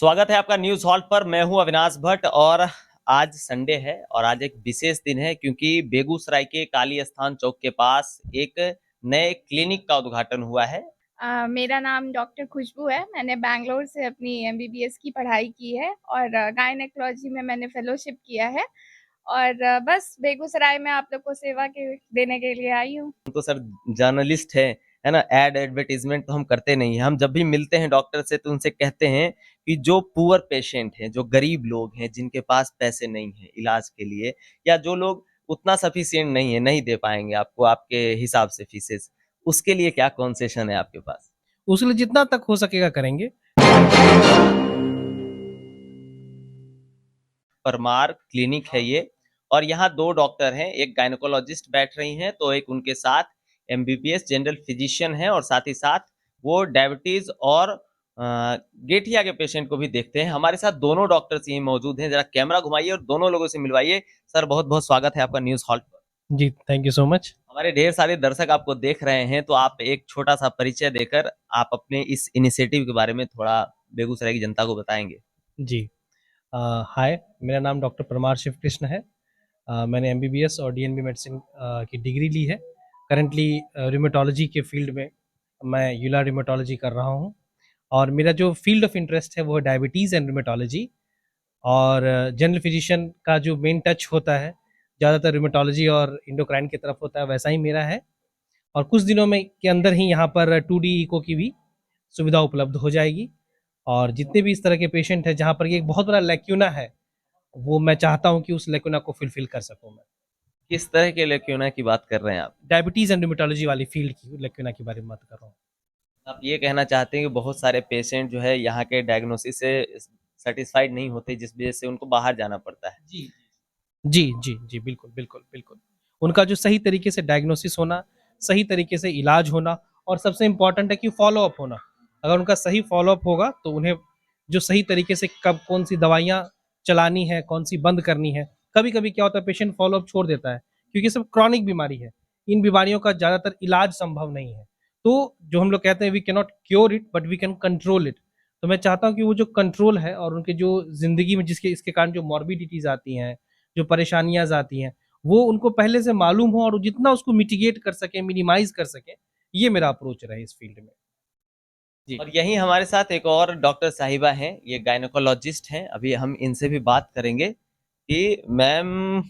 स्वागत है आपका न्यूज हॉल्ट पर। मैं हूं अविनाश भट्ट और आज संडे है और आज एक विशेष दिन है क्योंकि बेगूसराय के काली स्थान चौक के पास एक नए क्लिनिक का उद्घाटन हुआ है। मेरा नाम डॉक्टर खुशबू है। मैंने बैंगलोर से अपनी एमबीबीएस की पढ़ाई की है और गायनेकोलॉजी में मैंने फेलोशिप किया है और बस बेगूसराय में आप लोग को सेवा के देने के लिए आई हूँ। हम तो सर जर्नलिस्ट है ना। एड एडवर्टीजमेंट तो हम करते नहीं हैं। हम जब भी मिलते हैं डॉक्टर से तो उनसे कहते हैं कि जो पुअर पेशेंट हैं, जो गरीब लोग हैं, जिनके पास पैसे नहीं है इलाज के लिए, या जो लोग उतना सफिशिएंट नहीं है, नहीं दे पाएंगे आपको आपके हिसाब से फीसेस, उसके लिए क्या कंसेशन है आपके पास? उसके लिए जितना तक हो सकेगा करेंगे। परमार क्लिनिक है ये, और यहाँ दो डॉक्टर हैं, एक गायनेकोलॉजिस्ट बैठ रही हैं तो एक उनके साथ एमबीबीएस जनरल फिजिशियन है, और साथ ही साथ वो डायबिटीज और गेठिया के पेशेंट को भी देखते हैं। हमारे साथ दोनों डॉक्टर्स यहीं मौजूद हैं। जरा कैमरा घुमाइए और दोनों लोगों से मिलवाइए। सर, बहुत बहुत स्वागत है आपका न्यूज हॉल्ट पर। जी, थैंक यू सो मच। हमारे ढेर सारे दर्शक आपको देख रहे हैं, तो आप एक छोटा सा परिचय देकर आप अपने इस इनिशिएटिव के बारे में थोड़ा बेगूसराय की जनता को बताएंगे। जी, हाय, मेरा नाम डॉक्टर परमार शिव कृष्ण है। मैंने एमबीबीएस और डीएनबी मेडिसिन की डिग्री ली है। करंटली रिमेटोलॉजी के फील्ड में मैं यूला रिमेटोलॉजी कर रहा हूँ और मेरा जो फील्ड ऑफ इंटरेस्ट है वो है डायबिटीज़ एंड रिमेटोलॉजी। और जनरल फिजिशियन का जो मेन टच होता है ज़्यादातर रिमेटोलॉजी और इंडोक्राइन की तरफ होता है, वैसा ही मेरा है। और कुछ दिनों में के अंदर ही यहाँ पर 2D इको की भी सुविधा उपलब्ध हो जाएगी और जितने भी इस तरह के पेशेंट हैं जहाँ पर ये एक बहुत बड़ा लैक्यूना है, वो मैं चाहता हूँ कि उस लैक्यूना को फुलफिल कर सकूँ मैं। किस तरह के लेक्यूना की बात कर रहे हैं आप? डायबिटीज़ एंड र्यूमेटोलॉजी वाली फील्ड की लैक्यूना के बारे में बात कर रहा हूँ। आप ये कहना चाहते हैं कि बहुत सारे पेशेंट जो है यहाँ के डायग्नोसिस से सेटिस्फाइड नहीं होते, जिस वजह से उनको बाहर जाना पड़ता है। जी जी जी जी, बिल्कुल बिल्कुल बिल्कुल। उनका जो सही तरीके से डायग्नोसिस होना, सही तरीके से इलाज होना और सबसे इम्पॉर्टेंट है कि फॉलो अप होना। अगर उनका सही फॉलो अप होगा तो उन्हें जो सही तरीके से कब कौन सी दवाइयाँ चलानी है, कौन सी बंद करनी है। कभी कभी क्या होता है, पेशेंट फॉलो अप छोड़ देता है क्योंकि ये सब क्रॉनिक बीमारी है। इन बीमारियों का ज़्यादातर इलाज संभव नहीं है। तो जो हम लोग कहते हैं we can not cure it but we can control it. तो मैं चाहता हूँ कि वो जो कंट्रोल है और उनके जो ज़िंदगी में जिसके इसके कारण जो मॉर्बिडिटीज़ आती हैं, जो परेशानियाँ आती हैं, वो उनको पहले से मालूम हो और जितना उसको मिटिगेट कर सकें, मिनिमाइज़ कर सकें, ये मेरा अप्रोच रहा है इस फील्ड में। जी। और यहीं हमारे साथ एक और डॉक्टर साहिबा हैं, ये गायनेकोलॉजिस्ट हैं। अभी हम इनसे भी बात करेंगे कि मैम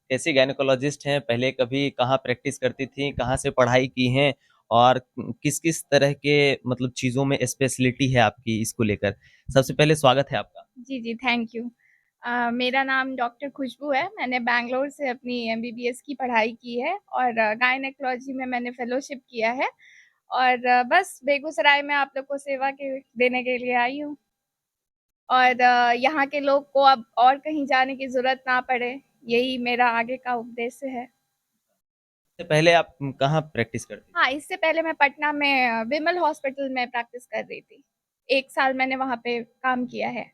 कैसी गायनेकोलॉजिस्ट हैं, पहले कभी कहाँ प्रैक्टिस करती थी, कहाँ से पढ़ाई की हैं, और किस किस तरह के मतलब चीज़ों में स्पेशलिटी है आपकी इसको लेकर। सबसे पहले स्वागत है आपका। जी जी, थैंक यू। मेरा नाम डॉक्टर खुशबू है। मैंने बैंगलोर से अपनी एमबीबीएस की पढ़ाई की है और गायनेकोलॉजी में मैंने फेलोशिप किया है और बस बेगूसराय में आप लोग को सेवा के देने के लिए आई हूँ और यहाँ के लोग को अब और कहीं जाने की ज़रूरत ना पड़े, यही मेरा आगे का उद्देश्य है। इससे पहले आप कहाँ प्रैक्टिस करती हाँ, इससे पहले मैं पटना में विमल हॉस्पिटल में प्रैक्टिस कर रही थी। 1 साल मैंने वहाँ पे काम किया है।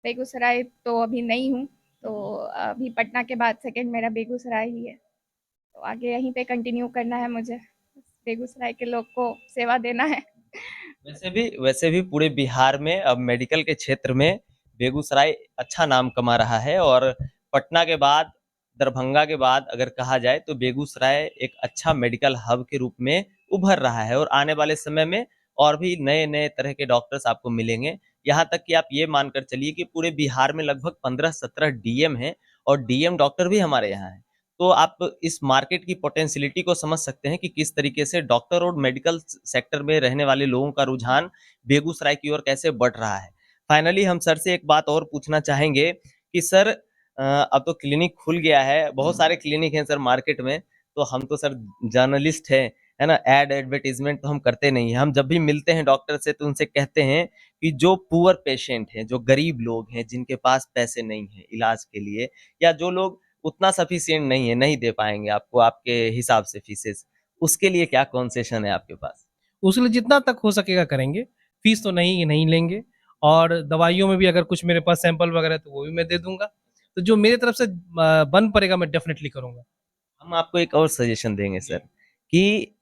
बेगूसराय तो अभी नहीं हूँ, तो अभी पटना के बाद सेकंड मेरा बेगूसराय ही है। तो आगे यहीं पे कंटिन्यू करना है मुझे। बेगूसराय के लोग को सेवा देना है। थी? वैसे भी पूरे बिहार में अब मेडिकल के क्षेत्र में बेगूसराय अच्छा नाम कमा रहा है, और पटना के बाद, दरभंगा के बाद अगर कहा जाए तो बेगूसराय एक अच्छा मेडिकल हब के रूप में उभर रहा है, और आने वाले समय में और भी नए नए तरह के डॉक्टर्स आपको मिलेंगे। यहाँ तक कि आप ये मानकर चलिए कि पूरे बिहार में लगभग 15-17 डीएम हैं, और डीएम डॉक्टर भी हमारे यहाँ हैं। तो आप इस मार्केट की पोटेंशियलिटी को समझ सकते हैं कि किस तरीके से डॉक्टर और मेडिकल सेक्टर में रहने वाले लोगों का रुझान बेगूसराय की ओर कैसे बढ़ रहा है। फाइनली हम सर से एक बात और पूछना चाहेंगे कि सर, अब तो क्लिनिक खुल गया है, बहुत सारे क्लिनिक हैं सर मार्केट में, तो हम तो सर जर्नलिस्ट हैं, है ना। एड एडवर्टीजमेंट तो हम करते नहीं हैं। हम जब भी मिलते हैं डॉक्टर से तो उनसे कहते हैं कि जो पुअर पेशेंट हैं, जो गरीब लोग हैं, जिनके पास पैसे नहीं है इलाज के लिए, या जो लोग उतना सफिशिएंट नहीं है, नहीं दे पाएंगे आपको आपके हिसाब से फीसेस, उसके लिए क्या कंसेशन है आपके पास? उसके लिए जितना तक हो सकेगा करेंगे। फीस तो नहीं नहीं लेंगे और दवाइयों में भी अगर कुछ मेरे पास सैंपल वगैरह है तो वो भी मैं दे दूँगा। तो जो मेरी तरफ से बन पड़ेगा मैं डेफ़िनेटली करूँगा। हम आपको एक और सजेशन देंगे जी। सर कि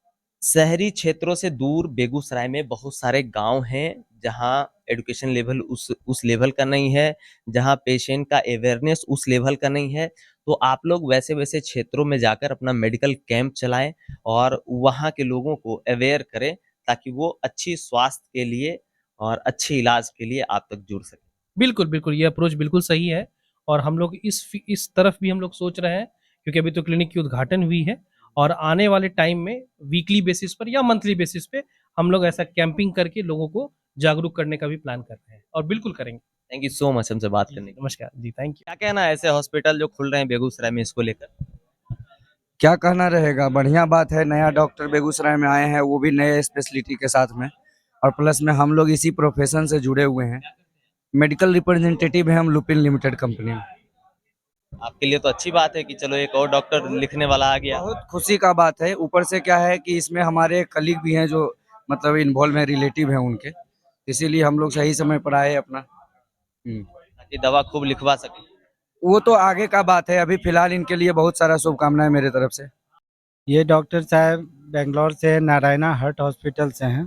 शहरी क्षेत्रों से दूर बेगूसराय में बहुत सारे गांव हैं जहाँ एजुकेशन लेवल उस लेवल का नहीं है, जहाँ पेशेंट का अवेयरनेस उस लेवल का नहीं है, तो आप लोग वैसे-वैसे क्षेत्रों में जाकर अपना मेडिकल कैंप चलाएँ और वहाँ के लोगों को अवेयर करें, ताकि वो अच्छी स्वास्थ्य के लिए और अच्छे इलाज के लिए आप तक जुड़ सकें। बिल्कुल, बिल्कुल, ये अप्रोच बिल्कुल सही है और हम लोग इस तरफ भी हम लोग सोच रहे हैं क्योंकि अभी तो क्लिनिक की उद्घाटन हुई है और आने वाले टाइम में वीकली बेसिस पर या मंथली बेसिस पे हम लोग ऐसा कैंपिंग करके लोगों को जागरूक करने का भी प्लान कर रहे हैं और बिल्कुल करेंगे। थैंक यू सो मच हमसे बात जी, करने के लिए। नमस्कार। जी, थैंक यू। क्या कहना है ऐसे हॉस्पिटल जो खुल रहे हैं बेगूसराय में इसको लेकर? क्या कहना रहेगा, बढ़िया बात है। नया डॉक्टर बेगूसराय में आए हैं, वो भी नए स्पेशलिटी के साथ में, और प्लस में हम लोग इसी प्रोफेशन से जुड़े हुए हैं। मेडिकल रिप्रेजेंटेटिव हैं हम लुपिन लिमिटेड कंपनी में। आपके लिए तो अच्छी बात है कि चलो एक और डॉक्टर लिखने वाला आ गया। बहुत खुशी का बात है। ऊपर से क्या है कि इसमें हमारे कलीग भी हैं जो मतलब इन्वॉल्व हैं, रिलेटिव हैं उनके, इसीलिए हम लोग सही समय पर आए अपना। ताकि दवा खूब लिखवा सके। वो तो आगे का बात है, अभी फिलहाल इनके लिए बहुत सारा शुभकामनाएं मेरे तरफ से। ये डॉक्टर साहब बेंगलोर से नारायणा हार्ट हॉस्पिटल से हैं।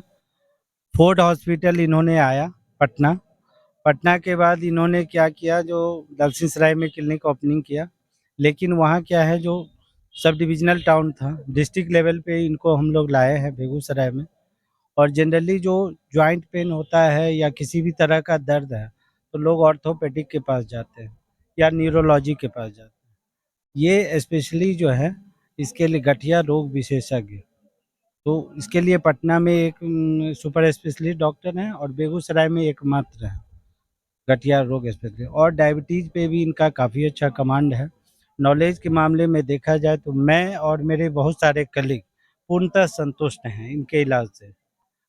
फोर्ड हॉस्पिटल इन्होंने आया पटना। पटना के बाद इन्होंने क्या किया, जो दलसिंहसराय में क्लिनिक ओपनिंग किया, लेकिन वहाँ क्या है, जो सब डिविजनल टाउन था, डिस्ट्रिक्ट लेवल पे इनको हम लोग लाए हैं बेगूसराय में। और जनरली जो जॉइंट पेन होता है या किसी भी तरह का दर्द है तो लोग ऑर्थोपेडिक के पास जाते हैं या न्यूरोलॉजी के पास जाते हैं। ये स्पेशली जो है इसके लिए गठिया रोग विशेषज्ञ, तो इसके लिए पटना में एक सुपर स्पेशलिस्ट डॉक्टर हैं और बेगूसराय में एकमात्र है गठिया रोग स्पेशलिस्ट। और डायबिटीज़ पे भी इनका काफ़ी अच्छा कमांड है। नॉलेज के मामले में देखा जाए तो मैं और मेरे बहुत सारे कलीग पूर्णतः संतुष्ट हैं इनके इलाज से।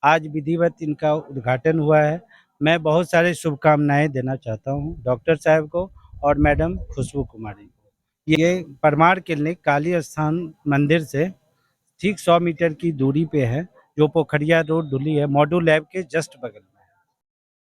आज विधिवत इनका उद्घाटन हुआ है। मैं बहुत सारे शुभकामनाएं देना चाहता हूं डॉक्टर साहब को और मैडम खुशबू कुमारी को। ये परमार क्लिनिक काली स्थान मंदिर से ठीक 100 मीटर की दूरी पे है, जो पोखरिया रोड धुली है, मॉड्यूल लैब के जस्ट बगल में है।